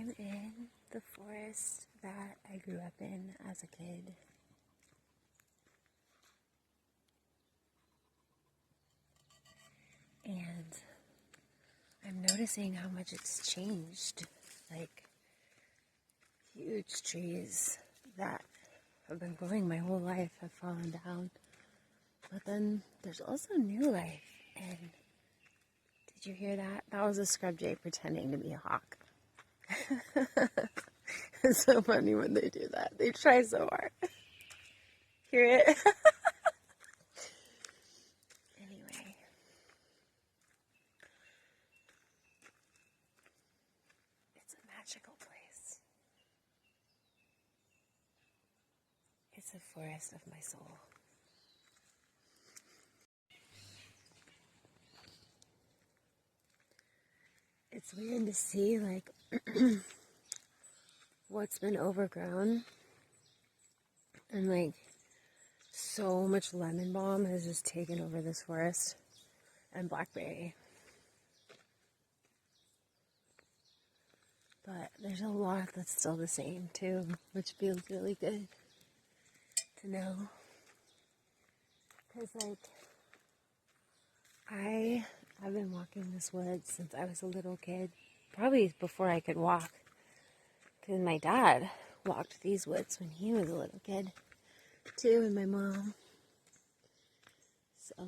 I'm in the forest that I grew up in as a kid. And I'm noticing how much it's changed. Like, huge trees that have been growing my whole life have fallen down. But then there's also new life. And did you hear that? That was a scrub jay pretending to be a hawk. It's so funny when they do that. They try so hard. Hear it? Anyway. It's a magical place. It's a forest of my soul. It's weird to see, like, what's been overgrown. And, like, so much lemon balm has just taken over this forest. And blackberry. But there's a lot that's still the same, too, which feels really good to know. Because, like, I've been walking this woods since I was a little kid. Probably before I could walk. Because my dad walked these woods when he was a little kid, too, and my mom. So,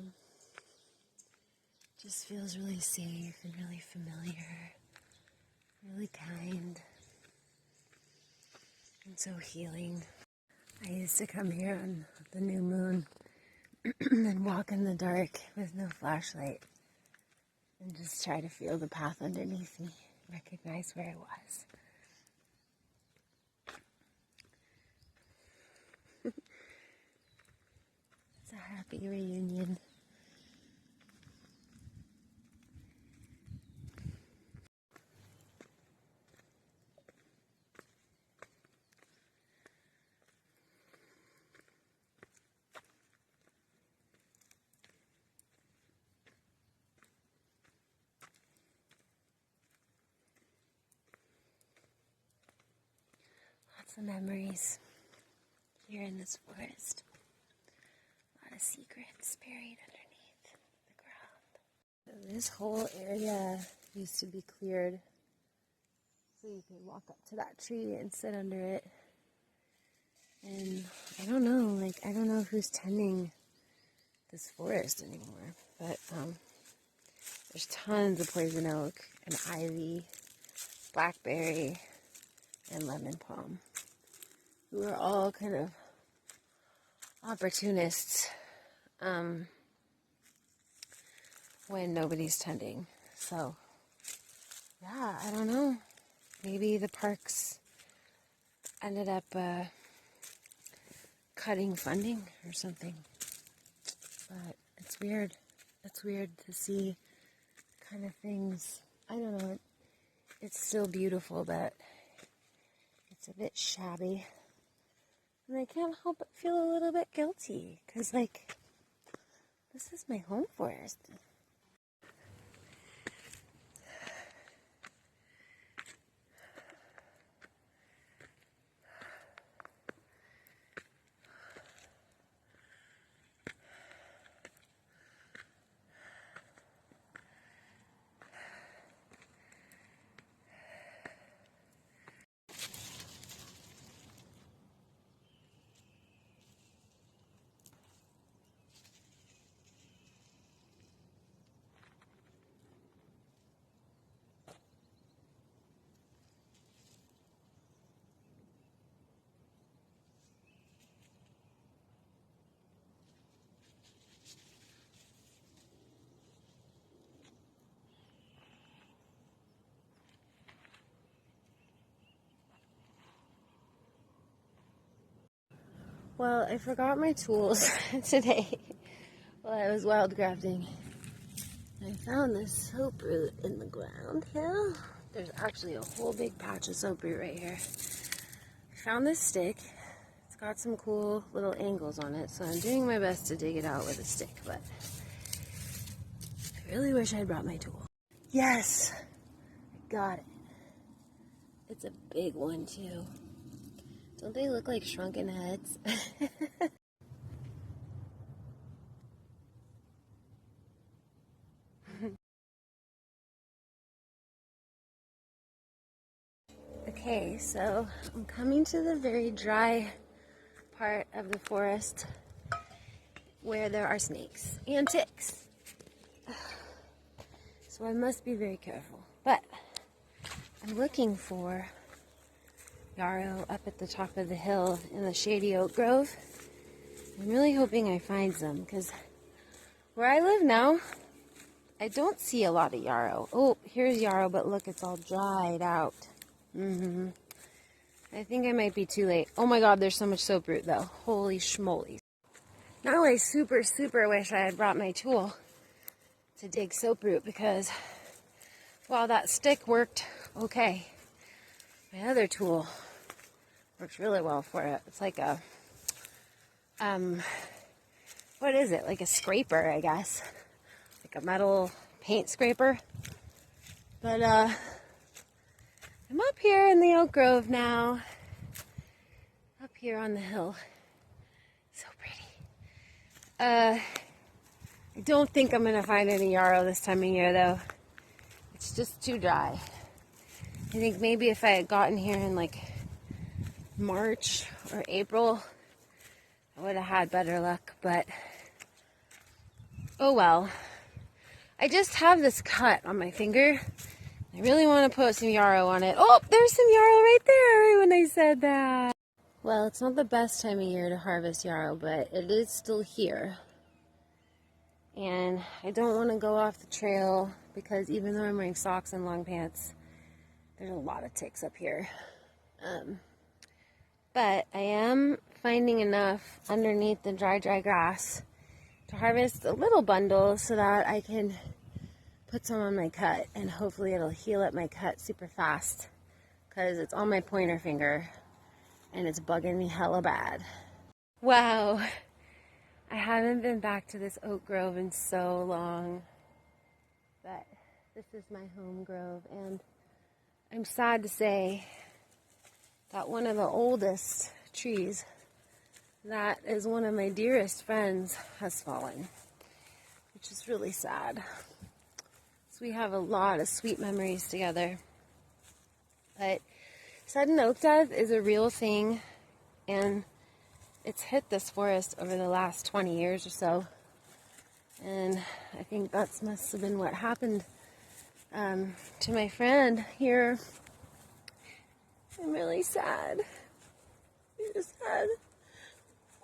just feels really safe and really familiar. Really kind. And so healing. I used to come here on the new moon and walk in the dark with no flashlight and just try to feel the path underneath me, recognize where I was. It's a happy reunion. Lots of memories here in this forest. A lot of secrets buried underneath the ground. So this whole area used to be cleared so you could walk up to that tree and sit under it. And I don't know who's tending this forest anymore, but there's tons of poison oak and ivy, blackberry, and lemon palm, who are all kind of opportunists when nobody's tending. So, yeah, I don't know. Maybe the parks ended up cutting funding or something. But it's weird. It's weird to see kind of things. I don't know. It's still beautiful, but it's a bit shabby. And I can't help but feel a little bit guilty. Because, like, this is my home forest. Well, I forgot my tools today while I was wild crafting. I found this soap root in the ground here. There's actually a whole big patch of soap root right here. I found this stick. It's got some cool little angles on it, so I'm doing my best to dig it out with a stick, but I really wish I'd brought my tool. Yes! I got it. It's a big one too. Don't they look like shrunken heads? Okay, so I'm coming to the very dry part of the forest where there are snakes and ticks. So I must be very careful. But I'm looking for yarrow up at the top of the hill in the shady oak grove. I'm really hoping I find some because where I live now, I don't see a lot of yarrow. Oh, here's yarrow, but look, it's all dried out. I think I might be too late. Oh my god, there's so much soaproot though. Holy schmoly. Now I super wish I had brought my tool to dig soaproot because while that stick worked okay, my other tool works really well for it. It's like a, what is it? Like a scraper, I guess. Like a metal paint scraper. But, I'm up here in the oak grove now. Up here on the hill. So pretty. I don't think I'm gonna find any yarrow this time of year though. It's just too dry. I think maybe if I had gotten here in like March or April, I would have had better luck, but oh well. I just have this cut on my finger. I really want to put some yarrow on it. Oh, there's some yarrow right there when I said that. Well, it's not the best time of year to harvest yarrow, but it is still here. And I don't want to go off the trail because even though I'm wearing socks and long pants, there's a lot of ticks up here. But I am finding enough underneath the dry grass to harvest a little bundle so that I can put some on my cut and hopefully it'll heal up my cut super fast because it's on my pointer finger and it's bugging me hella bad. Wow, I haven't been back to this oak grove in so long, but this is my home grove and I'm sad to say that one of the oldest trees that is one of my dearest friends has fallen, which is really sad. So we have a lot of sweet memories together. But sudden oak death is a real thing, and it's hit this forest over the last 20 years or so. And I think that must have been what happened to my friend here. I'm really sad. We just had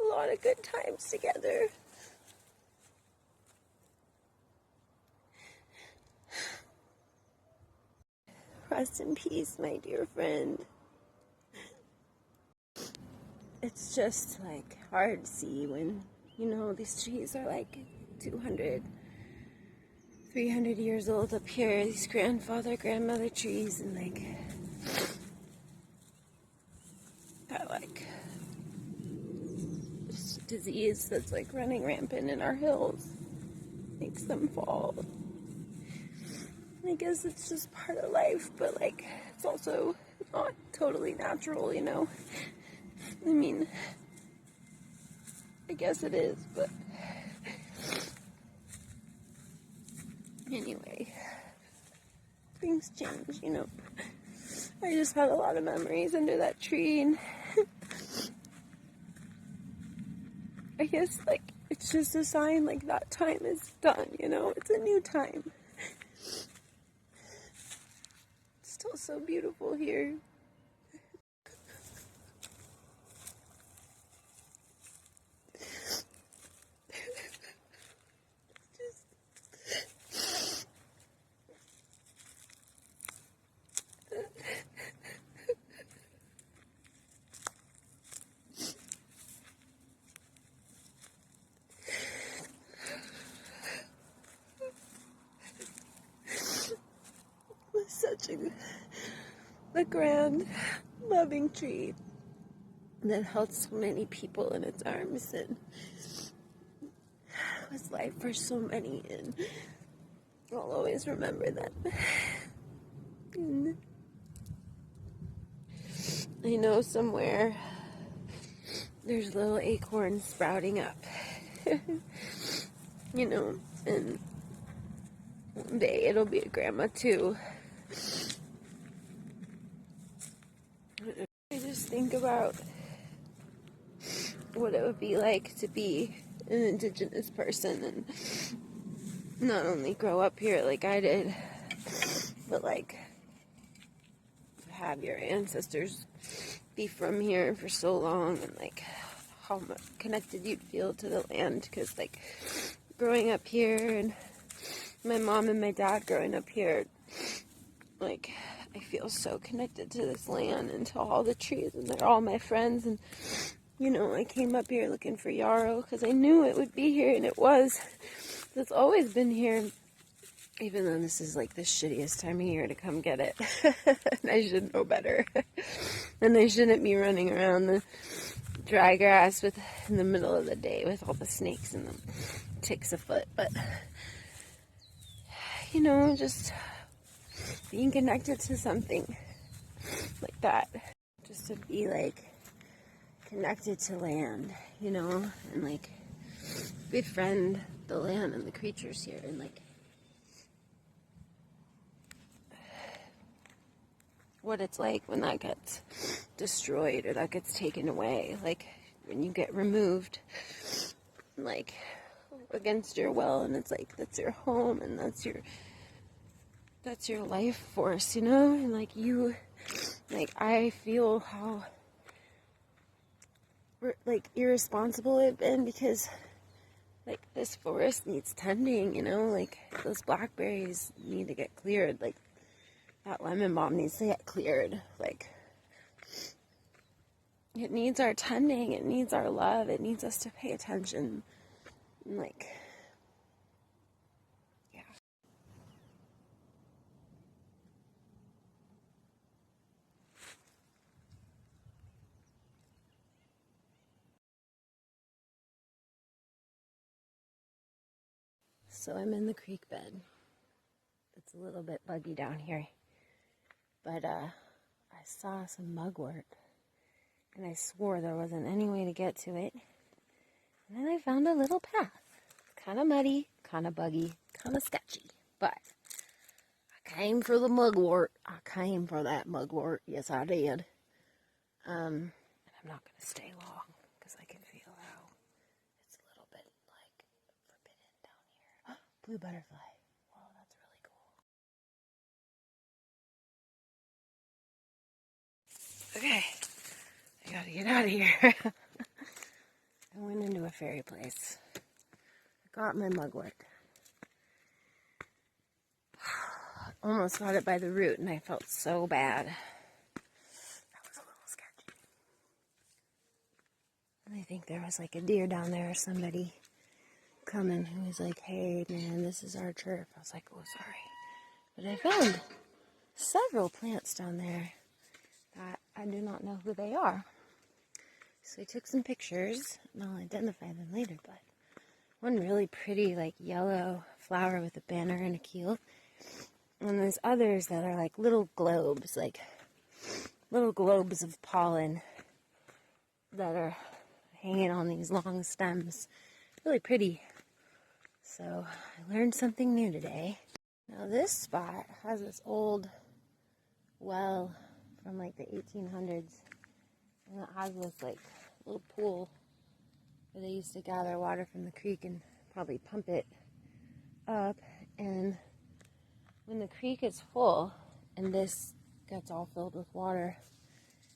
a lot of good times together. Rest in peace, my dear friend. It's just like hard to see when, you know, these trees are like 200, 300 years old up here. These grandmother trees, and like, got like this disease that's like running rampant in our hills. Makes them fall. I guess it's just part of life, but like, it's also not totally natural, you know? I mean, I guess it is, but anyway, things change, you know? I just had a lot of memories under that tree, and I guess, like, it's just a sign, like, that time is done, you know? It's a new time. It's still so beautiful here. Such a grand, loving tree that held so many people in its arms and was life for so many, and I'll always remember that. And I know somewhere there's little acorns sprouting up. You know, and one day it'll be a grandma too. I just think about what it would be like to be an Indigenous person and not only grow up here like I did, but like have your ancestors be from here for so long, and like how connected you'd feel to the land, because like growing up here and my mom and my dad growing up here, like I feel so connected to this land and to all the trees, and they're all my friends. And you know, I came up here looking for yarrow because I knew it would be here, and it was. It's always been here, even though this is like the shittiest time of year to come get it. And I should know better. And I shouldn't be running around the dry grass in the middle of the day with all the snakes and the ticks afoot. But you know, just being connected to something like that, just to be like connected to land, you know, and like befriend the land and the creatures here, and like what it's like when that gets destroyed or that gets taken away, like when you get removed like against your will, and it's like that's your home and that's your life force, you know. And like you, like I feel how like irresponsible I've been, because like this forest needs tending, you know, like those blackberries need to get cleared, like that lemon balm needs to get cleared, like it needs our tending, it needs our love, it needs us to pay attention, and like yeah. So I'm in the creek bed. It's a little bit buggy down here, but I saw some mugwort, and I swore there wasn't any way to get to it. And then I found a little path. Kind of muddy, kind of buggy, kind of sketchy. But I came for the mugwort. I came for that mugwort. Yes, I did. And I'm not going to stay long because I can feel how it's a little bit like forbidden down here. Blue butterfly. Wow, that's really cool. Okay. I gotta get out of here. I went into a fairy place. I got my mugwort. Almost got it by the root, and I felt so bad. That was a little sketchy. And I think there was like a deer down there or somebody coming who was like, hey man, this is our turf. I was like, oh, sorry. But I found several plants down there that I do not know who they are. So I took some pictures, and I'll identify them later, but one really pretty like yellow flower with a banner and a keel. And there's others that are like little globes of pollen that are hanging on these long stems. Really pretty. So I learned something new today. Now this spot has this old well from like the 1800s. And it has this like little pool where they used to gather water from the creek and probably pump it up. And when the creek is full and this gets all filled with water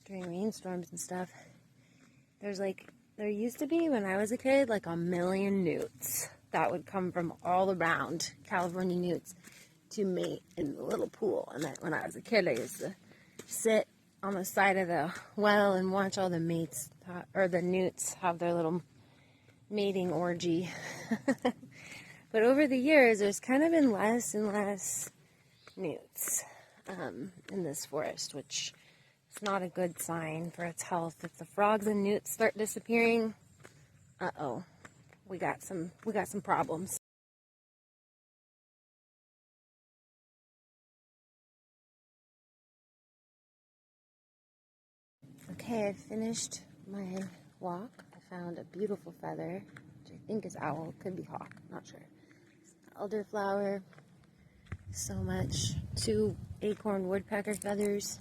during rainstorms and stuff, there used to be, when I was a kid, like a million newts that would come from all around, California newts, to mate in the little pool. And when I was a kid, I used to sit on the side of the well and watch all the mates, or the newts, have their little mating orgy. But over the years, there's kind of been less and less newts in this forest, which is not a good sign for its health. If the frogs and newts start disappearing, we got some problems. Okay, I finished my walk. I found a beautiful feather, which I think is owl, could be hawk, not sure. Elderflower, so much. 2 acorn woodpecker feathers,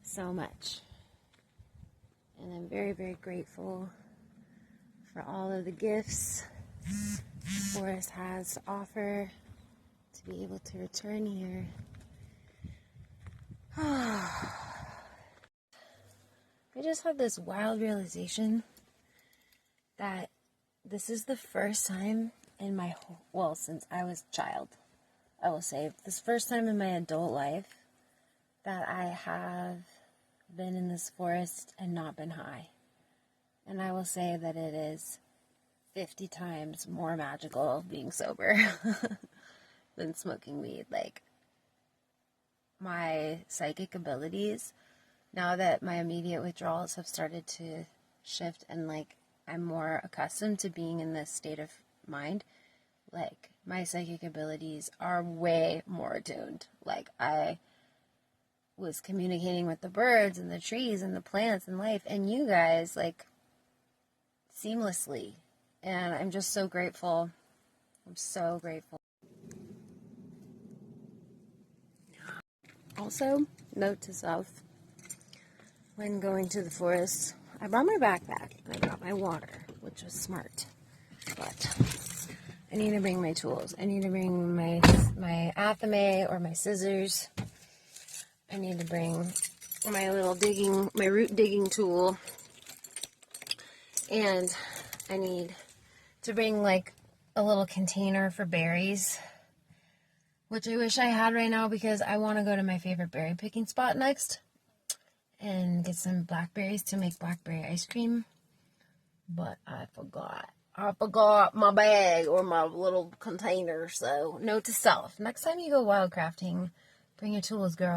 so much. And I'm very, very grateful for all of the gifts the forest has to offer, to be able to return here. I just had this wild realization that this is the first time in my whole, well, since I was a child, I will say, this first time in my adult life that I have been in this forest and not been high. And I will say that it is 50 times more magical being sober than smoking weed. Like, my psychic abilities, now that my immediate withdrawals have started to shift and like I'm more accustomed to being in this state of mind, like my psychic abilities are way more attuned. Like, I was communicating with the birds and the trees and the plants and life and you guys, like, seamlessly. And I'm just so grateful. I'm so grateful. Also, note to self, when going to the forest, I brought my backpack and I brought my water, which was smart. But I need to bring my tools. I need to bring my Athame or my scissors. I need to bring my little root digging tool. And I need to bring like a little container for berries, which I wish I had right now because I want to go to my favorite berry picking spot next and get some blackberries to make blackberry ice cream. But I forgot. I forgot my bag or my little container. So note to self, next time you go wildcrafting, bring your tools, girl.